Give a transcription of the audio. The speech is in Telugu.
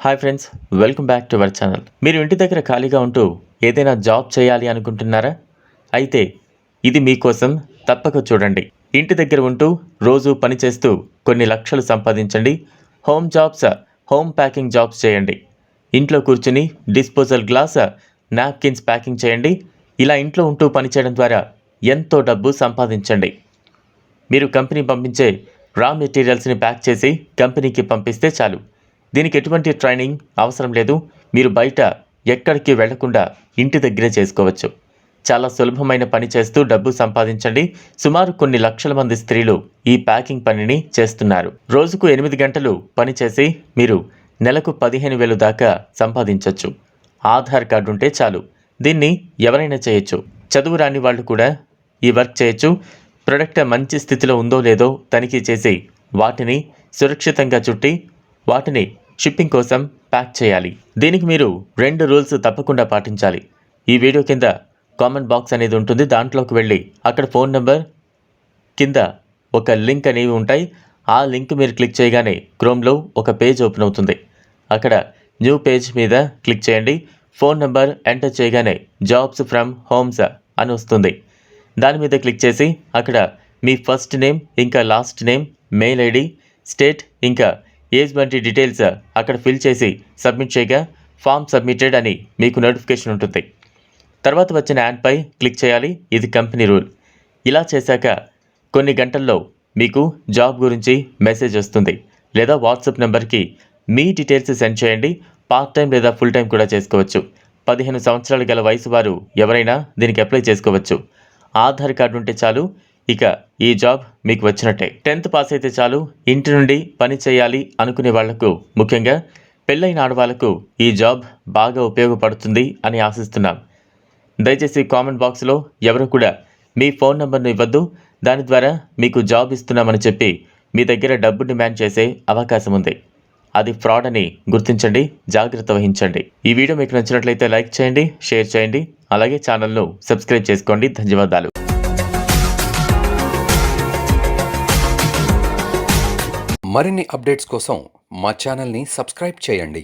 Hi friends, welcome back to our channel. మీరు ఇంటి దగ్గర ఖాళీగా ఉంటూ ఏదైనా జాబ్ చేయాలి అనుకుంటున్నారా? అయితే ఇది మీకోసం. తప్పక చూడండి. ఇంటి దగ్గర ఉంటూ రోజు పని చేస్తూ కొన్ని లక్షలు సంపాదించండి. Home jobs, home packing jobs చేయండి. ఇంట్లో కూర్చుని డిస్పోజల్ గ్లాస్, నాప్కిన్స్ ప్యాకింగ్ చేయండి. ఇలా ఇంట్లో ఉంటూ పని చేయడం ద్వారా ఎంతో డబ్బు సంపాదించండి. మీరు కంపెనీ పంపించే రా మెటీరియల్స్ని ప్యాక్ చేసి కంపెనీకి పంపిస్తే చాలు. దీనికి ఎటువంటి ట్రైనింగ్ అవసరం లేదు. మీరు బయట ఎక్కడికి వెళ్లకుండా ఇంటి దగ్గరే చేసుకోవచ్చు. చాలా సులభమైన పని చేస్తూ డబ్బు సంపాదించండి. సుమారు కొన్ని లక్షల మంది స్త్రీలు ఈ ప్యాకింగ్ పనిని చేస్తున్నారు. రోజుకు 8 గంటలు పని చేసి మీరు నెలకు 15,000 దాకా సంపాదించవచ్చు. ఆధార్ కార్డు ఉంటే చాలు. దీన్ని ఎవరైనా చేయొచ్చు. చదువు రాని వాళ్ళు కూడా ఈ వర్క్ చేయొచ్చు. ప్రొడక్ట్ మంచి స్థితిలో ఉందో లేదో తనిఖీ చేసి వాటిని సురక్షితంగా చుట్టి వాటిని షిప్పింగ్ కోసం ప్యాక్ చేయాలి. దీనికి మీరు 2 రూల్స్ తప్పకుండా పాటించాలి. ఈ వీడియో కింద కామెంట్ బాక్స్ అనేది ఉంటుంది. దాంట్లోకి వెళ్ళి అక్కడ ఫోన్ నెంబర్ కింద ఒక లింక్ అనేవి ఉంటాయి. ఆ లింక్ మీరు క్లిక్ చేయగానే క్రోమ్లో ఒక పేజ్ ఓపెన్ అవుతుంది. అక్కడ న్యూ పేజ్ మీద క్లిక్ చేయండి. ఫోన్ నెంబర్ ఎంటర్ చేయగానే జాబ్స్ ఫ్రమ్ హోమ్స్ అని వస్తుంది. దాని మీద క్లిక్ చేసి అక్కడ మీ ఫస్ట్ నేమ్ ఇంకా last name, mail ID, state ఇంకా ఏజ్ వంటి డీటెయిల్స్ అక్కడ ఫిల్ చేసి సబ్మిట్ చేయగా ఫామ్ సబ్మిటెడ్ అని మీకు నోటిఫికేషన్ ఉంటుంది. తర్వాత వచ్చిన యాడ్పై క్లిక్ చేయాలి. ఇది కంపెనీ రూల్. ఇలా చేశాక కొన్ని గంటల్లో మీకు జాబ్ గురించి మెసేజ్ వస్తుంది. లేదా వాట్సాప్ నెంబర్కి మీ డీటెయిల్స్ సెండ్ చేయండి. పార్ట్ టైం లేదా ఫుల్ టైం కూడా చేసుకోవచ్చు. 15 సంవత్సరాలు గల వయసు వారు ఎవరైనా దీనికి అప్లై చేసుకోవచ్చు. ఆధార్ కార్డు ఉంటే చాలు. ఇక ఈ జాబ్ మీకు వచ్చినట్టే. 10th పాస్ అయితే చాలు. ఇంటి నుండి పని చేయాలి అనుకునే వాళ్లకు, ముఖ్యంగా పెళ్ళైన ఆడవాళ్లకు ఈ జాబ్ బాగా ఉపయోగపడుతుంది అని ఆశిస్తున్నాం. దయచేసి కామెంట్ బాక్స్లో ఎవరు కూడా మీ ఫోన్ నెంబర్ను ఇవ్వద్దు. దాని ద్వారా మీకు జాబ్ ఇస్తున్నామని చెప్పి మీ దగ్గర డబ్బు డిమాండ్ చేసే అవకాశం ఉంది. అది ఫ్రాడ్ అని గుర్తించండి. జాగ్రత్త వహించండి. ఈ వీడియో మీకు నచ్చినట్లయితే లైక్ చేయండి, షేర్ చేయండి. అలాగే ఛానల్ను సబ్స్క్రైబ్ చేసుకోండి. ధన్యవాదాలు. మరిన్ని అప్డేట్స్ కోసం మా ఛానల్ని సబ్స్క్రైబ్ చేయండి.